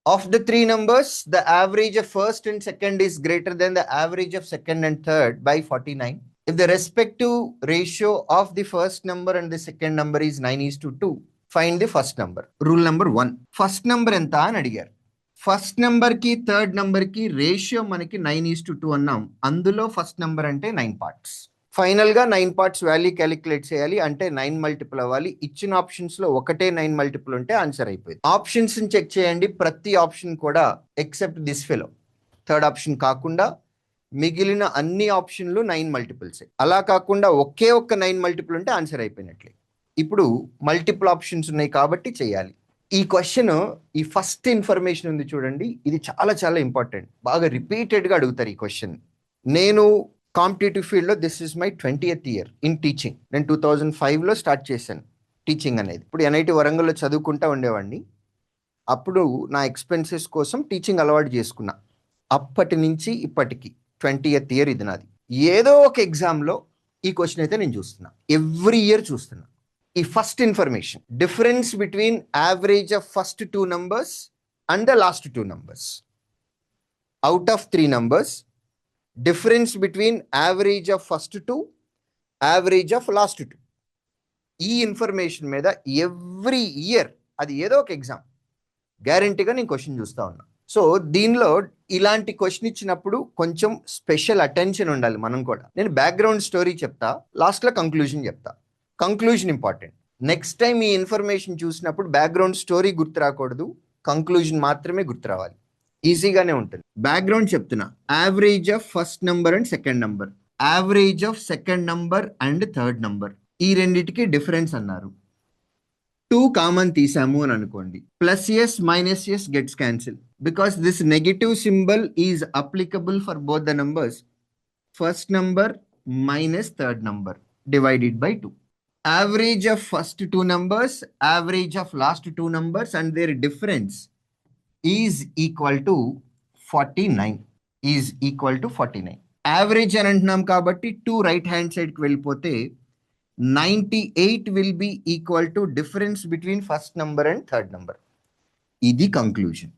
Of the three numbers, the average of first and second is greater than the average of second and third by 49. If the respective ratio of the first number and the second number is 9:2, find the first number. Rule number 1. First number enta అని అడిగారు. First number కి third number కి ratio మనకి 9:2 అన్నాం. అందులో first number అంటే 9 parts. Final గా 9 parts value calculate చేయాలి, అంటే 9 మల్టిపుల్ అవ్వాలి. ఇచ్చిన ఆప్షన్స్ లో ఒకటే 9 మల్టిపుల్ ఉంటే ఆన్సర్ అయిపోయింది. ఆప్షన్స్ చెక్ చేయండి, ప్రతి ఆప్షన్ కూడా except this fellow, third option కాకుండా మిగిలిన అన్ని ఆప్షన్లు 9 మల్టిపుల్స్. అలా కాకుండా ఒకే ఒక్క 9 మల్టిపుల్ ఉంటే ఆన్సర్ అయిపోయినట్లే. ఇప్పుడు మల్టిపుల్ ఆప్షన్స్ ఉన్నాయి కాబట్టి చేయాలి. ఈ క్వశ్చన్, ఈ ఫస్ట్ ఇన్ఫర్మేషన్ ఉంది చూడండి, ఇది చాలా చాలా ఇంపార్టెంట్. బాగా రిపీటెడ్ గా అడుగుతారు ఈ క్వశ్చన్. నేను కాంపిటేటివ్ ఫీల్డ్ లో this is my 20th year in teaching. నేను 2005లో స్టార్ట్ చేశాను టీచింగ్ అనేది. ఇప్పుడు NIT వరంగల్లో చదువుకుంటా ఉండేవాడిని. అప్పుడు నా ఎక్స్పెన్సెస్ కోసం టీచింగ్ అలవాటు చేసుకున్నా. అప్పటి నుంచి ఇప్పటికి 20th ఇయర్ ఇది నాది. ఏదో ఒక ఎగ్జామ్లో ఈ క్వశ్చన్ అయితే నేను చూస్తున్నా, ఎవ్రీ ఇయర్ చూస్తున్నా. ఈ first information, difference between average of first 2 numbers and the last 2 numbers. Out of 3 numbers, difference between average of first 2, average of last 2. ఈ ఇన్ఫర్మేషన్ మీద ఎవ్రీ ఇయర్, అది ఏదో ఒక ఎగ్జామ్, గ్యారంటీగా నేను క్వశ్చన్ చూస్తా ఉన్నా. సో దీనిలో ఇలాంటి క్వశ్చన్ ఇచ్చినప్పుడు కొంచెం స్పెషల్ అటెన్షన్ ఉండాలి మనం కూడా. నేను బ్యాక్గ్రౌండ్ స్టోరీ చెప్తా, లాస్ట్లో కంక్లూజన్ చెప్తా. Conclusion important. నెక్స్ట్ టైం ఈ ఇన్ఫర్మేషన్ చూసినప్పుడు బ్యాక్గ్రౌండ్ స్టోరీ గుర్తు రాకూడదు, కంక్లూజన్ మాత్రమే గుర్తు రావాలి. ఈజీగానే ఉంటుంది. బ్యాక్గ్రౌండ్ చెప్తున్నా. Average of first number and second number, average of second number and third number, ఈ రెండిటికి డిఫరెన్స్ అన్నారు. 2 కామన్ తీసాము అని అనుకోండి. +s -s gets cancel because this negative symbol is applicable for both the numbers. First number minus third number divided by 2. Average of first 2 numbers, average of last 2 numbers and their difference is equal to 49. Is equal to 49. Average అని అంటున్నాం కాబట్టి 2 right hand సైడ్కి వెళ్ళిపోతే 98 will be equal to difference between first number and third number. ఇది conclusion.